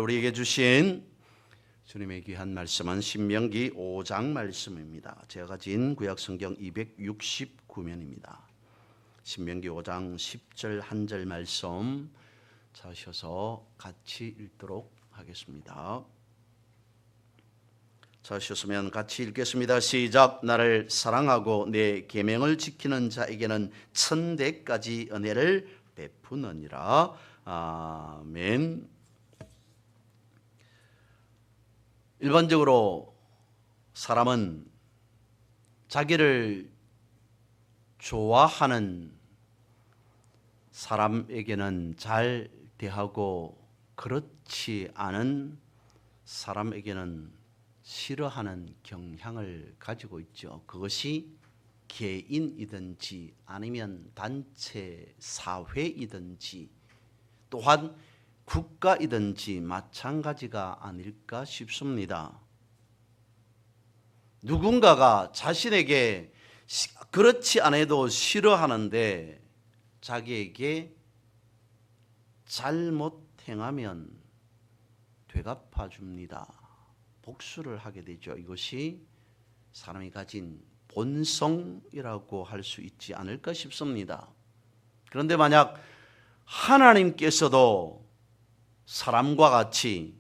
우리에게 주신 주님의 귀한 말씀은 신명기 5장 말씀입니다. 제가 가진 구약성경 269면입니다. 신명기 5장 10절 한 절 말씀 찾으셔서 같이 읽도록 하겠습니다. 찾으셨으면 같이 읽겠습니다. 시작. 나를 사랑하고 내 계명을 지키는 자에게는 천대까지 은혜를 베푸느니라. 아멘. 일반적으로 사람은 자기를 좋아하는 사람에게는 잘 대하고 그렇지 않은 사람에게는 싫어하는 경향을 가지고 있죠. 그것이 개인이든지 아니면 단체 사회이든지 또한 국가이든지 마찬가지가 아닐까 싶습니다. 누군가가 자신에게 그렇지 않아도 싫어하는데 자기에게 잘못 행하면 되갚아 줍니다. 복수를 하게 되죠. 이것이 사람이 가진 본성이라고 할 수 있지 않을까 싶습니다. 그런데 만약 하나님께서도 사람과 같이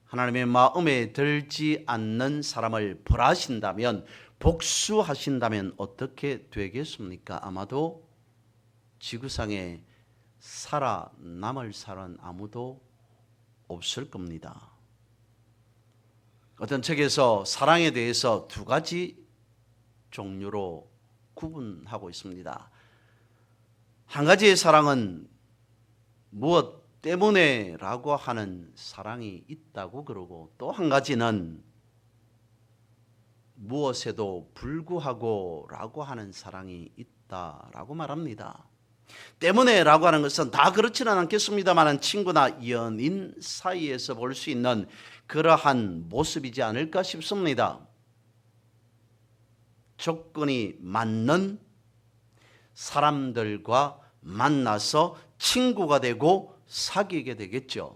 하나님의 마음에 들지 않는 사람을 벌하신다면, 복수하신다면 어떻게 되겠습니까? 아마도 지구상에 살아남을 사람은 아무도 없을 겁니다. 어떤 책에서 사랑에 대해서 두 가지 종류로 구분하고 있습니다. 한 가지의 사랑은 무엇 때문에 라고 하는 사랑이 있다고 그러고, 또 한 가지는 무엇에도 불구하고 라고 하는 사랑이 있다라고 말합니다. 때문에 라고 하는 것은 다 그렇지는 않겠습니다만 친구나 연인 사이에서 볼 수 있는 그러한 모습이지 않을까 싶습니다. 조건이 맞는 사람들과 만나서 친구가 되고 사귀게 되겠죠.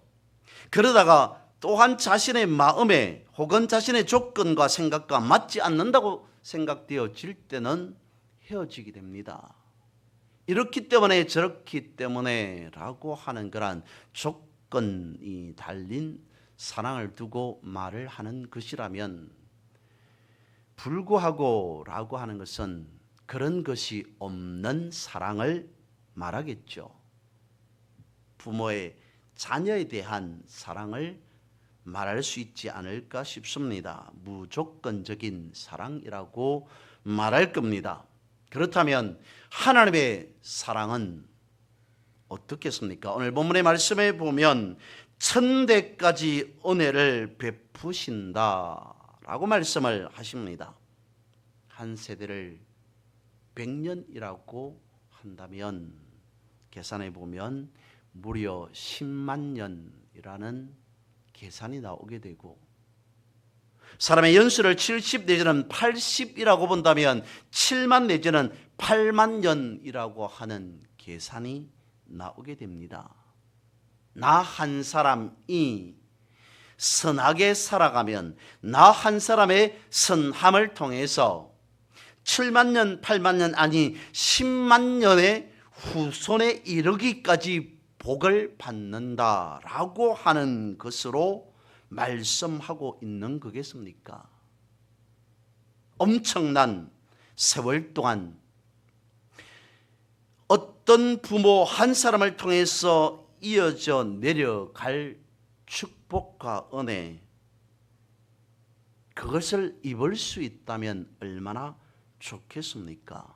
그러다가 또한 자신의 마음에 혹은 자신의 조건과 생각과 맞지 않는다고 생각되어질 때는 헤어지게 됩니다. 이렇기 때문에 저렇기 때문에 라고 하는 그런 조건이 달린 사랑을 두고 말을 하는 것이라면, 불구하고 라고 하는 것은 그런 것이 없는 사랑을 말하겠죠. 부모의 자녀에 대한 사랑을 말할 수 있지 않을까 싶습니다. 무조건적인 사랑이라고 말할 겁니다. 그렇다면 하나님의 사랑은 어떻겠습니까? 오늘 본문의 말씀에 보면 천대까지 은혜를 베푸신다라고 말씀을 하십니다. 한 세대를 100년이라고 한다면 계산해 보면 무려 10만 년이라는 계산이 나오게 되고, 사람의 연수를 70 내지는 80이라고 본다면 7만 내지는 8만 년이라고 하는 계산이 나오게 됩니다. 나 한 사람이 선하게 살아가면 나 한 사람의 선함을 통해서 7만 년, 8만 년 아니 10만 년의 후손에 이르기까지 복을 받는다라고 하는 것으로 말씀하고 있는 거겠습니까? 엄청난 세월 동안 어떤 부모 한 사람을 통해서 이어져 내려갈 축복과 은혜, 그것을 입을 수 있다면 얼마나 좋겠습니까?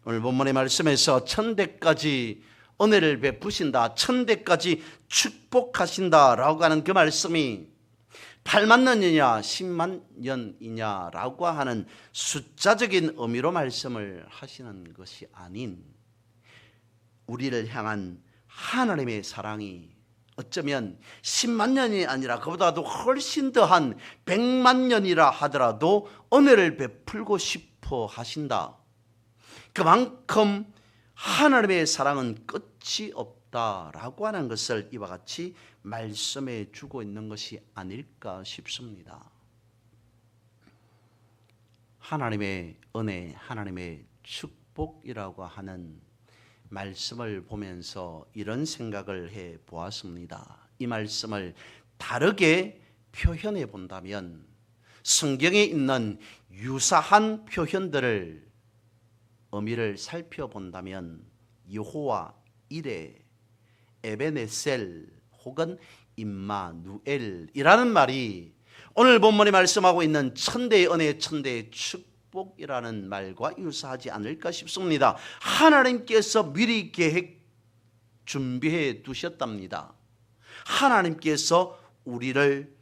오늘 본문의 말씀에서 천대까지 은혜를 베푸신다, 천대까지 축복하신다라고 하는 그 말씀이 8만 년이냐 10만 년이냐라고 하는 숫자적인 의미로 말씀을 하시는 것이 아닌, 우리를 향한 하나님의 사랑이 어쩌면 10만 년이 아니라 그보다도 훨씬 더한 100만 년이라 하더라도 은혜를 베풀고 싶어 하신다. 그만큼 하나님의 사랑은 끝이 없다. 없다라고 하는 것을 이와 같이 말씀해 주고 있는 것이 아닐까 싶습니다. 하나님의 은혜, 하나님의 축복이라고 하는 말씀을 보면서 이런 생각을 해 보았습니다. 이 말씀을 다르게 표현해 본다면 성경에 있는 유사한 표현들을 의미를 살펴본다면 여호와 이레, 에베네셀 혹은 임마누엘이라는 말이 오늘 본문이 말씀하고 있는 천대의 은혜, 천대의 축복이라는 말과 유사하지 않을까 싶습니다. 하나님께서 미리 계획 준비해 두셨답니다. 하나님께서 우리를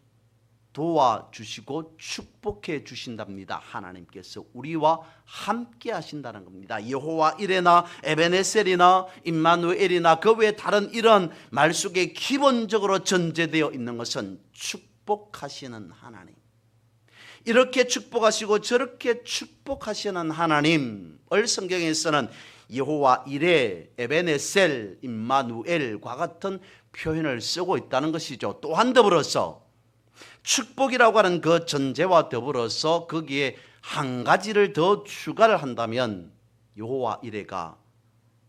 도와주시고 축복해 주신답니다. 하나님께서 우리와 함께 하신다는 겁니다. 여호와 이레나 에베네셀이나 임마누엘이나 그 외에 다른 이런 말 속에 기본적으로 전제되어 있는 것은 축복하시는 하나님, 이렇게 축복하시고 저렇게 축복하시는 하나님을 성경에서는 여호와 이레, 에베네셀, 임마누엘과 같은 표현을 쓰고 있다는 것이죠. 또한 더불어서 축복이라고 하는 그 전제와 더불어서 거기에 한 가지를 더 추가를 한다면 여호와 이레가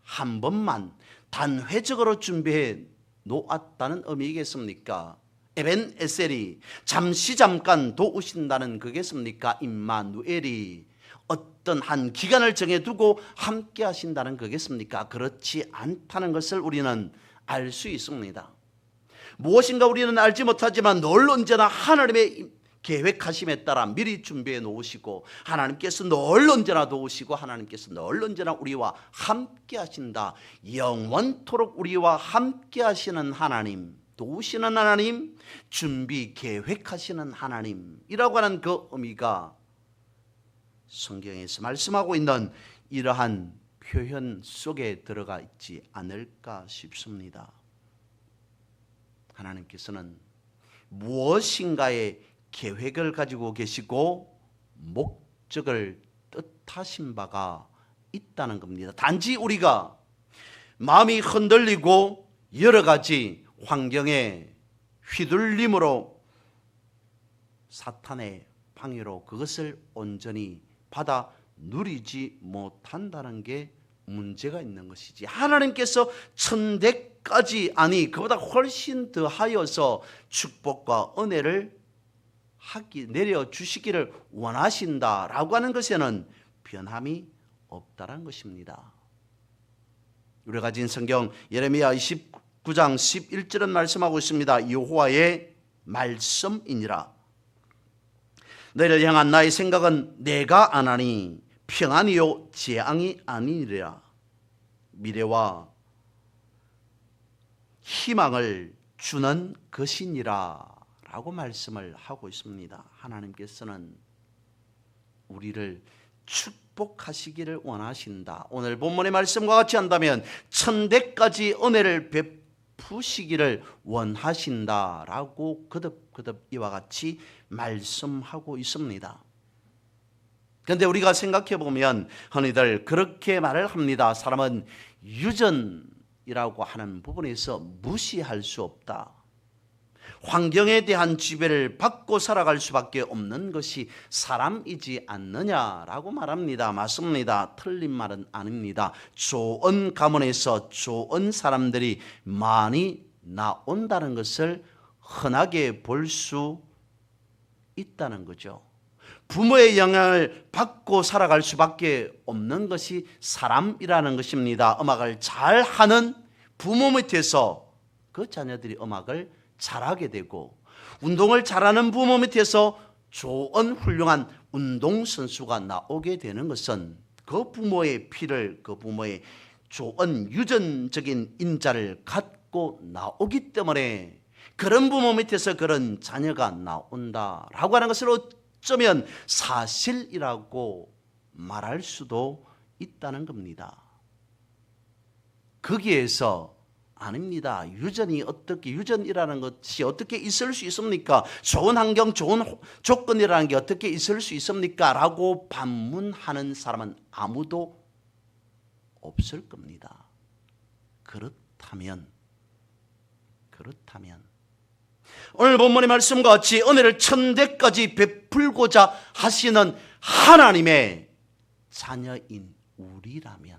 한 번만 단회적으로 준비해 놓았다는 의미겠습니까? 에벤에셀이 잠깐 도우신다는 그겠습니까? 임마누엘이 어떤 한 기간을 정해두고 함께 하신다는 그겠습니까? 그렇지 않다는 것을 우리는 알 수 있습니다. 무엇인가 우리는 알지 못하지만 늘 언제나 하나님의 계획하심에 따라 미리 준비해 놓으시고 하나님께서 늘 언제나 도우시고 하나님께서 늘 언제나 우리와 함께 하신다. 영원토록 우리와 함께 하시는 하나님, 도우시는 하나님, 준비 계획하시는 하나님이라고 하는 그 의미가 성경에서 말씀하고 있는 이러한 표현 속에 들어가 있지 않을까 싶습니다. 하나님께서는 무엇인가의 계획을 가지고 계시고 목적을 뜻하신 바가 있다는 겁니다. 단지 우리가 마음이 흔들리고 여러 가지 환경에 휘둘림으로 사탄의 방해로 그것을 온전히 받아 누리지 못한다는 게 문제가 있는 것이지, 하나님께서 천대까지 아니 그보다 훨씬 더하여서 축복과 은혜를 내려주시기를 원하신다라고 하는 것에는 변함이 없다는 것입니다. 우리가 가진 성경 예레미야 29장 11절은 말씀하고 있습니다. 여호와의 말씀이니라. 너희를 향한 나의 생각은 내가 아나니 평안이요 재앙이 아니니라. 미래와 희망을 주는 것이니라 라고 말씀을 하고 있습니다. 하나님께서는 우리를 축복하시기를 원하신다. 오늘 본문의 말씀과 같이 한다면 천대까지 은혜를 베푸시기를 원하신다라고 거듭 이와 같이 말씀하고 있습니다. 그런데 우리가 생각해 보면 흔히들 그렇게 말을 합니다. 사람은 유전이라고 하는 부분에서 무시할 수 없다. 환경에 대한 지배를 받고 살아갈 수밖에 없는 것이 사람이지 않느냐라고 말합니다. 맞습니다. 틀린 말은 아닙니다. 좋은 가문에서 좋은 사람들이 많이 나온다는 것을 흔하게 볼 수 있다는 거죠. 부모의 영향을 받고 살아갈 수밖에 없는 것이 사람이라는 것입니다. 음악을 잘하는 부모 밑에서 그 자녀들이 음악을 잘하게 되고, 운동을 잘하는 부모 밑에서 좋은 훌륭한 운동선수가 나오게 되는 것은 그 부모의 피를, 그 부모의 좋은 유전적인 인자를 갖고 나오기 때문에 그런 부모 밑에서 그런 자녀가 나온다라고 하는 것을 어쩌면 사실이라고 말할 수도 있다는 겁니다. 거기에서 아닙니다. 유전이라는 것이 어떻게 있을 수 있습니까? 좋은 환경, 좋은 조건이라는 게 어떻게 있을 수 있습니까? 라고 반문하는 사람은 아무도 없을 겁니다. 그렇다면 그렇다면 오늘 본문의 말씀과 같이 은혜를 천대까지 베풀고자 하시는 하나님의 자녀인 우리라면,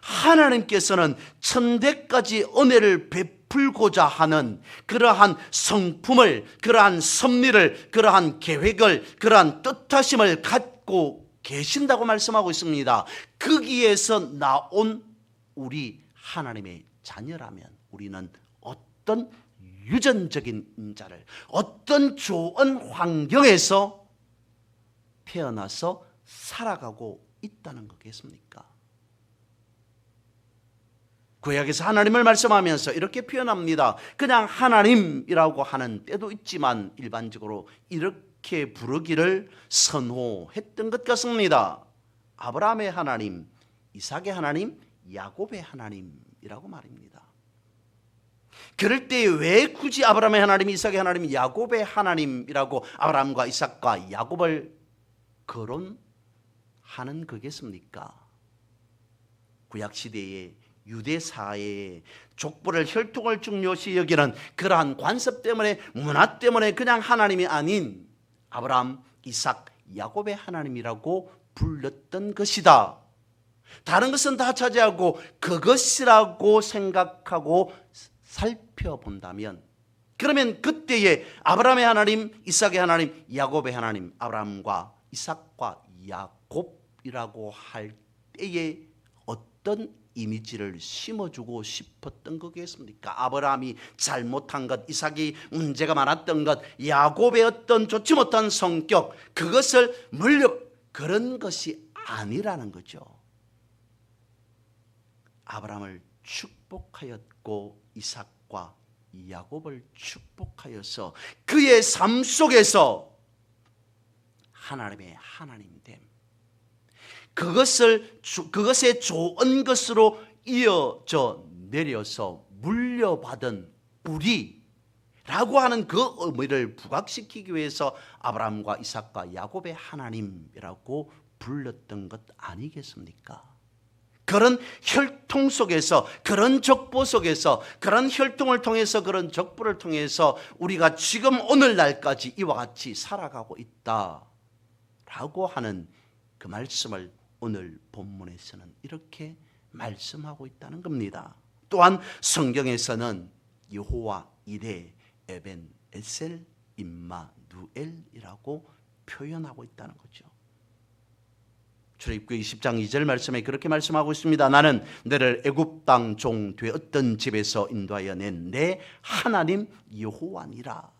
하나님께서는 천대까지 은혜를 베풀고자 하는 그러한 성품을, 그러한 섭리를, 그러한 계획을, 그러한 뜻하심을 갖고 계신다고 말씀하고 있습니다. 거기에서 나온 우리 하나님의 자녀라면 우리는 어떤 유전적인 인자를, 어떤 좋은 환경에서 태어나서 살아가고 있다는 거겠습니까? 구약에서 하나님을 말씀하면서 이렇게 표현합니다. 그냥 하나님이라고 하는 때도 있지만 일반적으로 이렇게 부르기를 선호했던 것 같습니다. 아브라함의 하나님, 이삭의 하나님, 야곱의 하나님이라고 말입니다. 그럴 때 왜 굳이 아브라함의 하나님, 이삭의 하나님, 야곱의 하나님이라고 아브라함과 이삭과 야곱을 거론하는 거겠습니까? 구약시대에 유대 사회의 족보를, 혈통을 중요시 여기는 그러한 관습 때문에, 문화 때문에 그냥 하나님이 아닌 아브라함, 이삭, 야곱의 하나님이라고 불렀던 것이다. 다른 것은 다 차지하고 그것이라고 생각하고 살펴본다면, 그러면 그때의 아브라함의 하나님, 이삭의 하나님, 야곱의 하나님, 아브라함과 이삭과 야곱이라고 할 때에 어떤 이미지를 심어주고 싶었던 거겠습니까? 아브라함이 잘못한 것, 이삭이 문제가 많았던 것, 야곱의 어떤 좋지 못한 성격, 그것을 그런 것이 아니라는 거죠. 아브라함을 축복하였고 이삭과 야곱을 축복하여서 그의 삶 속에서 하나님의 하나님됨, 그것의 좋은 것으로 이어져 내려서 물려받은 우리라고 하는 그 의미를 부각시키기 위해서 아브라함과 이삭과 야곱의 하나님이라고 불렀던 것 아니겠습니까? 그런 혈통 속에서, 그런 족보 속에서, 그런 혈통을 통해서, 그런 족보를 통해서 우리가 지금 오늘날까지 이와 같이 살아가고 있다라고 하는 그 말씀을 오늘 본문에서는 이렇게 말씀하고 있다는 겁니다. 또한 성경에서는 여호와 이레 에벤 에셀 임마누엘이라고 표현하고 있다는 거죠. 출애굽기 20장 2절 말씀에 그렇게 말씀하고 있습니다. 나는 너를 애굽 땅 종 되었던 집에서 인도하여 낸 내 하나님 여호와니라.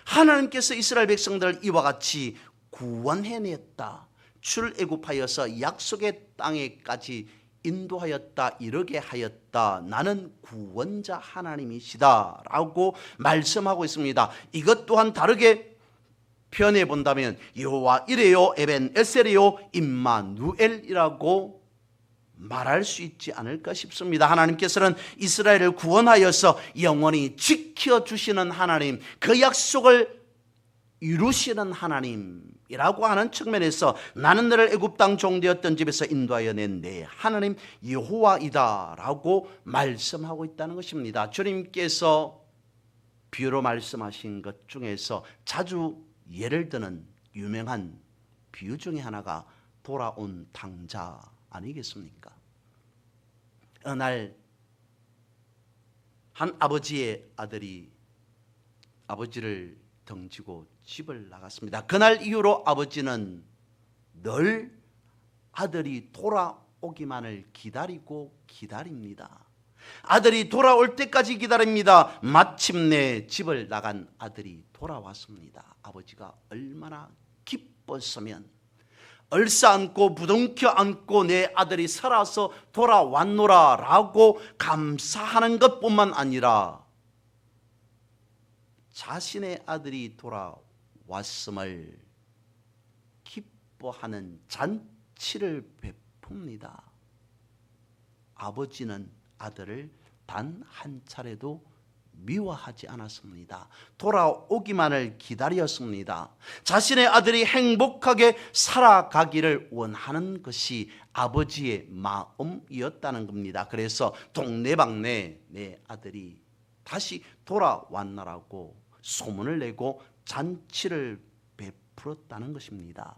하나님께서 이스라엘 백성들을 이와 같이 구원해냈다, 출애굽하여서 약속의 땅에까지 인도하였다, 이르게 하였다. 나는 구원자 하나님이시다 라고 말씀하고 있습니다. 이것 또한 다르게 표현해 본다면 여호와 이레요 에벤 에셀이요 임마누엘이라고 말할 수 있지 않을까 싶습니다. 하나님께서는 이스라엘을 구원하여서 영원히 지켜주시는 하나님, 그 약속을 이루시는 하나님이라고 하는 측면에서 나는 너를 애굽 땅 종되었던 집에서 인도하여 낸 내 하나님 여호와이다 라고 말씀하고 있다는 것입니다. 주님께서 비유로 말씀하신 것 중에서 자주 예를 드는 유명한 비유 중에 하나가 돌아온 탕자 아니겠습니까? 어느 날 한 아버지의 아들이 아버지를 덩치고 집을 나갔습니다. 그날 이후로 아버지는 늘 아들이 돌아오기만을 기다리고 기다립니다. 아들이 돌아올 때까지 기다립니다. 마침내 집을 나간 아들이 돌아왔습니다. 아버지가 얼마나 기뻤으면 얼싸안고 부둥켜 안고 내 아들이 살아서 돌아왔노라 라고 감사하는 것뿐만 아니라 자신의 아들이 돌아왔음을 기뻐하는 잔치를 베풉니다. 아버지는 아들을 단 한 차례도 미워하지 않았습니다. 돌아오기만을 기다렸습니다. 자신의 아들이 행복하게 살아가기를 원하는 것이 아버지의 마음이었다는 겁니다. 그래서 동네방네 내 아들이 다시 돌아왔나라고 소문을 내고 잔치를 베풀었다는 것입니다.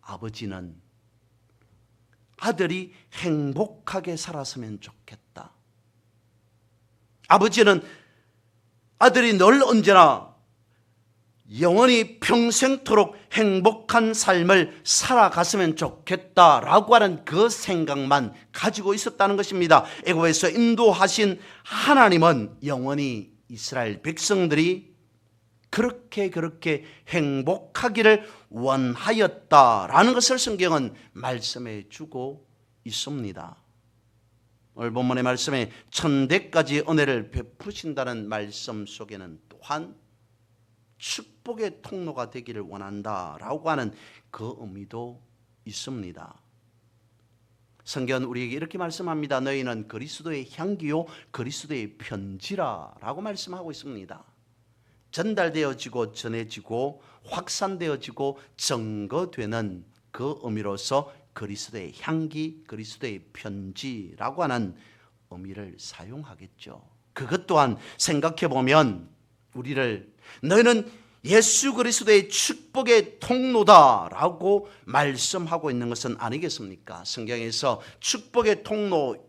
아버지는 아들이 행복하게 살았으면 좋겠다. 아버지는 아들이 늘 언제나 영원히 평생토록 행복한 삶을 살아갔으면 좋겠다라고 하는 그 생각만 가지고 있었다는 것입니다. 애굽에서 인도하신 하나님은 영원히 이스라엘 백성들이 그렇게 행복하기를 원하였다라는 것을 성경은 말씀해 주고 있습니다. 오늘 본문의 말씀에 천대까지 은혜를 베푸신다는 말씀 속에는 또한 축복의 통로가 되기를 원한다라고 하는 그 의미도 있습니다. 성경은 우리에게 이렇게 말씀합니다. 너희는 그리스도의 향기요 그리스도의 편지라라고 말씀하고 있습니다. 전달되어지고 전해지고 확산되어지고 증거되는 그 의미로서 그리스도의 향기, 그리스도의 편지라고 하는 의미를 사용하겠죠. 그것 또한 생각해 보면 우리를 너희는 예수 그리스도의 축복의 통로다라고 말씀하고 있는 것은 아니겠습니까? 성경에서 축복의 통로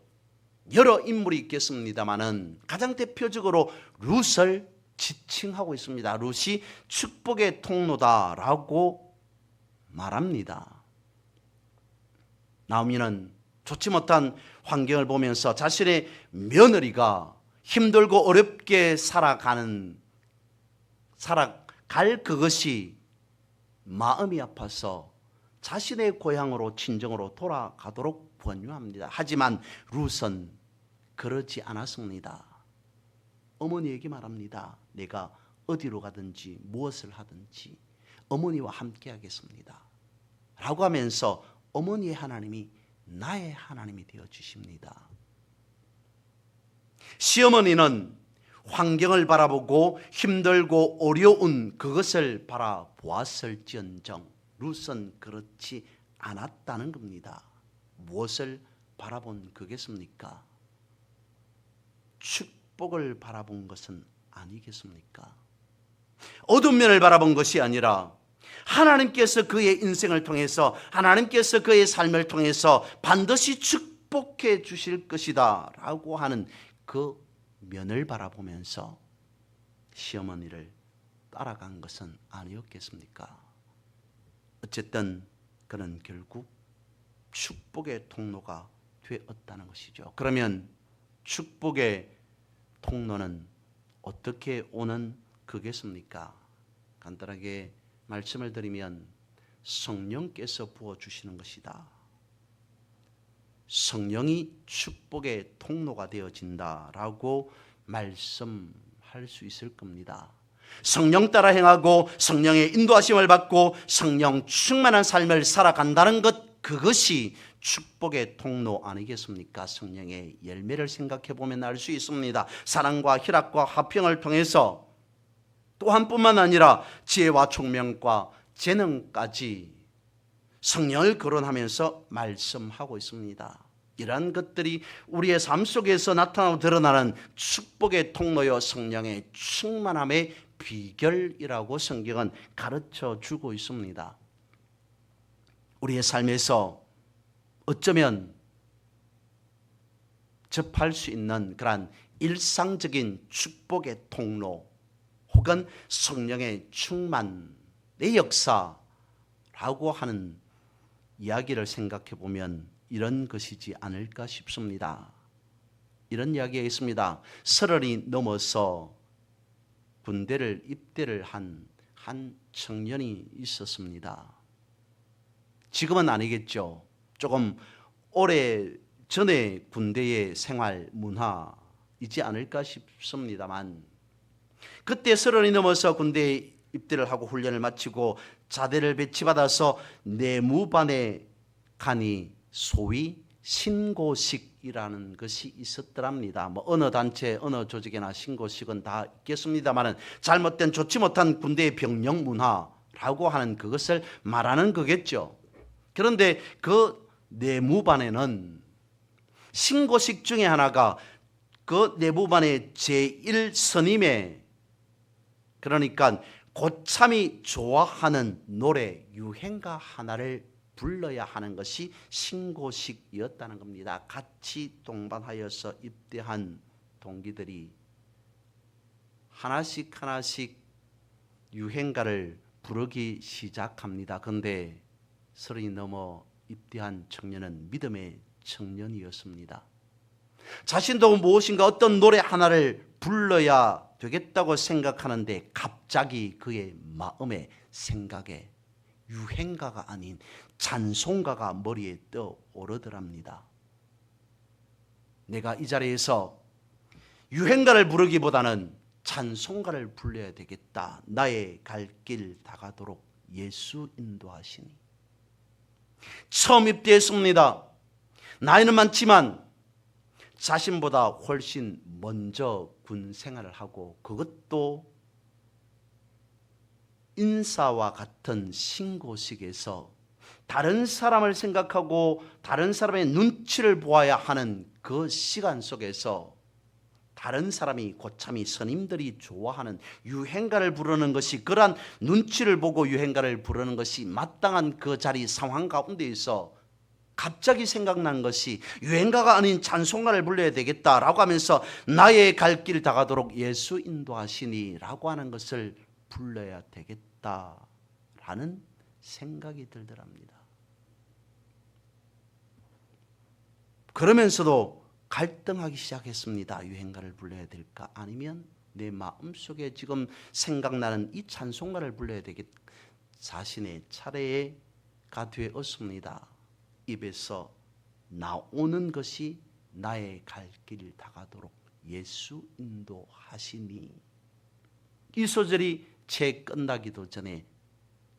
여러 인물이 있겠습니다만은 가장 대표적으로 룻을 지칭하고 있습니다. 룻이 축복의 통로다라고 말합니다. 나오미는 좋지 못한 환경을 보면서 자신의 며느리가 힘들고 어렵게 살아갈 그것이 마음이 아파서 자신의 고향으로 친정으로 돌아가도록 권유합니다. 하지만 룻은 그러지 않았습니다. 어머니에게 말합니다. 내가 어디로 가든지 무엇을 하든지 어머니와 함께 하겠습니다 라고 하면서 어머니의 하나님이 나의 하나님이 되어 주십니다. 시어머니는 환경을 바라보고 힘들고 어려운 그것을 바라보았을지언정 룻은 그렇지 않았다는 겁니다. 무엇을 바라본 거겠습니까? 축복을 바라본 것은 아니겠습니까? 어두운 면을 바라본 것이 아니라 하나님께서 그의 인생을 통해서 하나님께서 그의 삶을 통해서 반드시 축복해 주실 것이다 라고 하는 그 면을 바라보면서 시어머니를 따라간 것은 아니었겠습니까? 어쨌든 그는 결국 축복의 통로가 되었다는 것이죠. 그러면 축복의 통로는 어떻게 오는 거겠습니까? 간단하게 말씀을 드리면 성령께서 부어주시는 것이다. 성령이 축복의 통로가 되어진다라고 말씀할 수 있을 겁니다. 성령 따라 행하고 성령의 인도하심을 받고 성령 충만한 삶을 살아간다는 것, 그것이 축복의 통로 아니겠습니까? 성령의 열매를 생각해 보면 알 수 있습니다. 사랑과 희락과 화평을 통해서 또한뿐만 아니라 지혜와 총명과 재능까지 성령을 거론하면서 말씀하고 있습니다. 이러한 것들이 우리의 삶 속에서 나타나고 드러나는 축복의 통로요 성령의 충만함의 비결이라고 성경은 가르쳐 주고 있습니다. 우리의 삶에서 어쩌면 접할 수 있는 그러한 일상적인 축복의 통로 혹은 성령의 충만의 역사라고 하는 이야기를 생각해 보면 이런 것이지 않을까 싶습니다. 이런 이야기가 있습니다. 설월이 넘어서 군대를 입대를 한 청년이 있었습니다. 지금은 아니겠죠. 조금 오래 전에 군대의 생활 문화이지 않을까 싶습니다만 그때 설월이 넘어서 군대에 입대를 하고 훈련을 마치고 자대를 배치받아서 내무반에 가니 소위 신고식이라는 것이 있었더랍니다. 뭐 어느 단체, 어느 조직이나 신고식은 다 있겠습니다만은 잘못된 좋지 못한 군대의 병영 문화라고 하는 그것을 말하는 거겠죠. 그런데 그 내무반에는 신고식 중에 하나가 그 내무반의 제1선임의, 그러니까 고참이 좋아하는 노래 유행가 하나를 불러야 하는 것이 신고식이었다는 겁니다. 같이 동반하여서 입대한 동기들이 하나씩 유행가를 부르기 시작합니다. 그런데 30이 넘어 입대한 청년은 믿음의 청년이었습니다. 자신도 무엇인가 어떤 노래 하나를 불러야 되겠다고 생각하는데 갑자기 그의 마음의 생각에 유행가가 아닌 찬송가가 머리에 떠오르더랍니다. 내가 이 자리에서 유행가를 부르기보다는 찬송가를 불러야 되겠다. 나의 갈 길 다가도록 예수 인도하시니. 처음 입대했습니다. 나이는 많지만 자신보다 훨씬 먼저 군 생활을 하고, 그것도 인사와 같은 신고식에서 다른 사람을 생각하고 다른 사람의 눈치를 보아야 하는 그 시간 속에서 다른 사람이, 고참이, 선임들이 좋아하는 유행가를 부르는 것이, 그러한 눈치를 보고 유행가를 부르는 것이 마땅한 그 자리 상황 가운데에서 갑자기 생각난 것이 유행가가 아닌 찬송가를 불러야 되겠다라고 하면서 나의 갈 길 다가도록 예수 인도하시니 라고 하는 것을 불러야 되겠다라는 생각이 들더랍니다. 그러면서도 갈등하기 시작했습니다. 유행가를 불러야 될까? 아니면 내 마음속에 지금 생각나는 이 찬송가를 불러야 되겠다. 자신의 차례가 되었습니다. 입에서 나오는 것이 나의 갈 길 다가도록 예수 인도하시니. 이 소절이 채 끝나기도 전에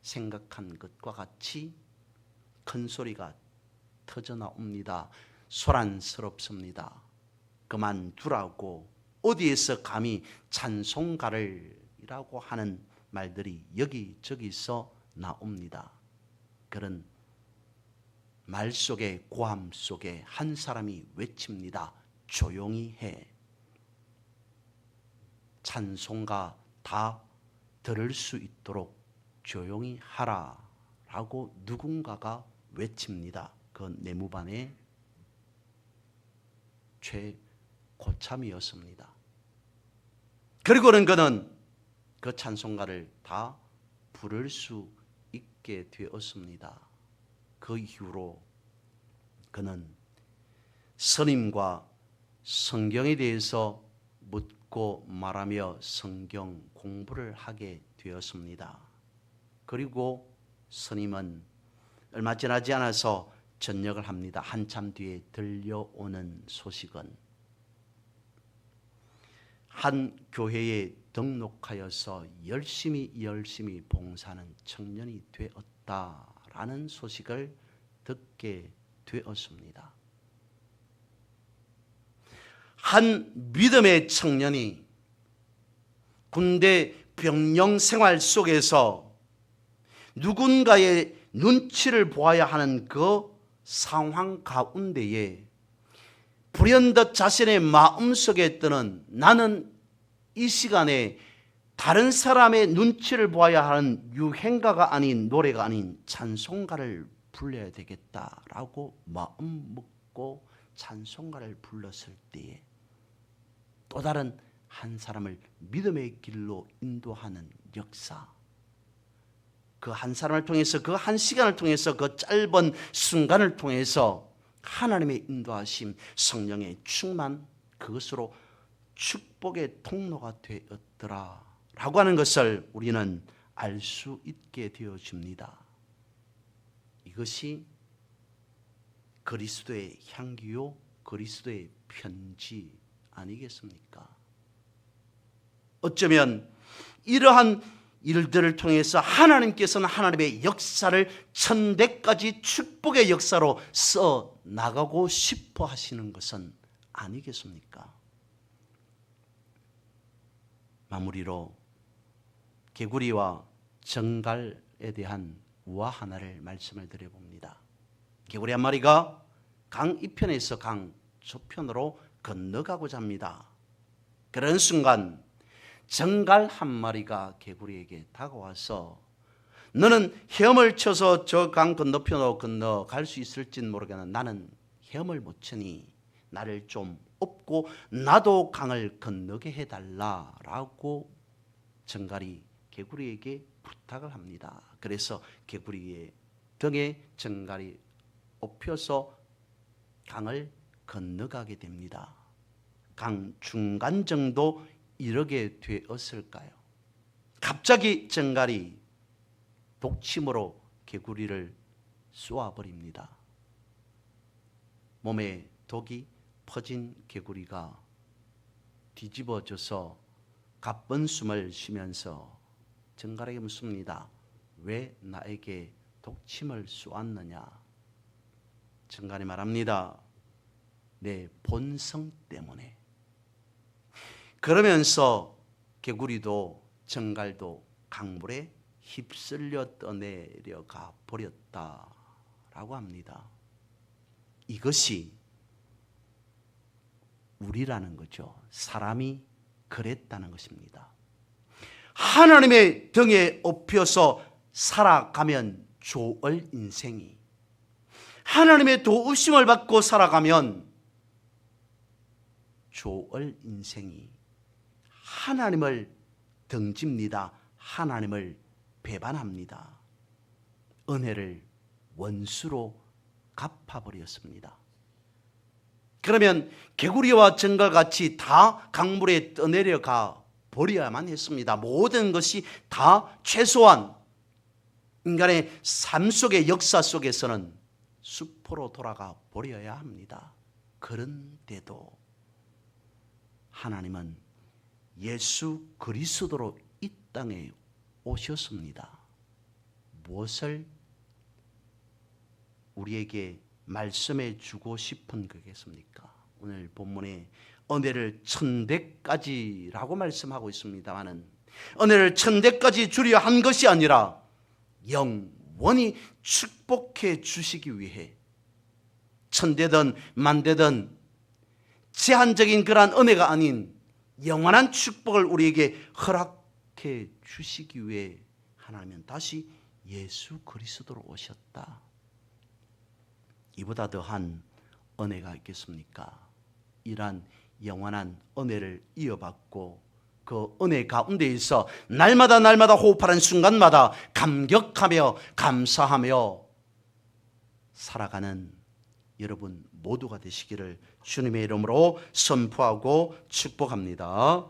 생각한 것과 같이 큰 소리가 터져 나옵니다. 소란스럽습니다. 그만두라고, 어디에서 감히 찬송가를이라고 하는 말들이 여기저기서 나옵니다. 그런 말 속에, 고함 속에 한 사람이 외칩니다. 조용히 해. 찬송가 다 들을 수 있도록 조용히 하라 라고 누군가가 외칩니다. 그 내무반의 최고참이었습니다. 그리고는 그는 그 찬송가를 다 부를 수 있게 되었습니다. 그 이후로 그는 선임과 성경에 대해서 묻고 말하며 성경 공부를 하게 되었습니다. 그리고 선임은 얼마 지나지 않아서 전역을 합니다. 한참 뒤에 들려오는 소식은 한 교회에 등록하여서 열심히 봉사하는 청년이 되었다라는 소식을 듣게 되었습니다. 한 믿음의 청년이 군대 병영 생활 속에서 누군가의 눈치를 보아야 하는 그 상황 가운데에 불현듯 자신의 마음속에 뜨는, 나는 이 시간에 다른 사람의 눈치를 보아야 하는 유행가가 아닌, 노래가 아닌 찬송가를 불러야 되겠다라고 마음 먹고 찬송가를 불렀을 때에 또 다른 한 사람을 믿음의 길로 인도하는 역사, 그 한 사람을 통해서, 그 한 시간을 통해서, 그 짧은 순간을 통해서 하나님의 인도하심, 성령의 충만, 그것으로 축복의 통로가 되었더라 라고 하는 것을 우리는 알 수 있게 되어집니다. 이것이 그리스도의 향기요, 그리스도의 편지 아니겠습니까? 어쩌면 이러한 일들을 통해서 하나님께서는 하나님의 역사를 천대까지 축복의 역사로 써 나가고 싶어 하시는 것은 아니겠습니까? 마무리로 개구리와 정갈에 대한 우화 하나를 말씀을 드려봅니다. 개구리 한 마리가 강 이편에서 강 저편으로 건너가고자 합니다. 그런 순간 정갈 한 마리가 개구리에게 다가와서 너는 헤엄을 쳐서 저 강 건너편으로 건너갈 수 있을진 모르겠는 나는 헤엄을 못 치니 나를 좀 업고 나도 강을 건너게 해달라라고 정갈이 개구리에게 부탁을 합니다. 그래서 개구리의 등에 정갈이 업혀서 강을 건너가게 됩니다. 강 중간 정도 이르게 되었을까요? 갑자기 정갈이 독침으로 개구리를 쏘아버립니다. 몸에 독이 퍼진 개구리가 뒤집어져서 가쁜 숨을 쉬면서 정갈에게 묻습니다. 왜 나에게 독침을 쏘았느냐? 정갈이 말합니다. 내 본성 때문에. 그러면서 개구리도 정갈도 강물에 휩쓸려 떠내려가 버렸다라고 합니다. 이것이 우리라는 거죠. 사람이 그랬다는 것입니다. 하나님의 등에 업혀서 살아가면 좋을 인생이, 하나님의 도우심을 받고 살아가면 좋을 인생이, 하나님을 등집니다. 하나님을 배반합니다. 은혜를 원수로 갚아버렸습니다. 그러면 개구리와 정갈같이 다 강물에 떠내려가 버려야만 했습니다. 모든 것이 다 최소한 인간의 삶 속의 역사 속에서는 수포로 돌아가 버려야 합니다. 그런데도 하나님은 예수 그리스도로 이 땅에 오셨습니다. 무엇을 우리에게 말씀해 주고 싶은 거겠습니까? 오늘 본문에 은혜를 천대까지라고 말씀하고 있습니다만은 은혜를 천대까지 주려 한 것이 아니라 영원히 축복해 주시기 위해 천대든 만대든 제한적인 그러한 은혜가 아닌 영원한 축복을 우리에게 허락해 주시기 위해 하나님은 다시 예수 그리스도로 오셨다. 이보다 더한 은혜가 있겠습니까? 이러한 영원한 은혜를 이어받고 그 은혜 가운데에서 날마다 호흡하는 순간마다 감격하며 감사하며 살아가는 여러분 모두가 되시기를 주님의 이름으로 선포하고 축복합니다.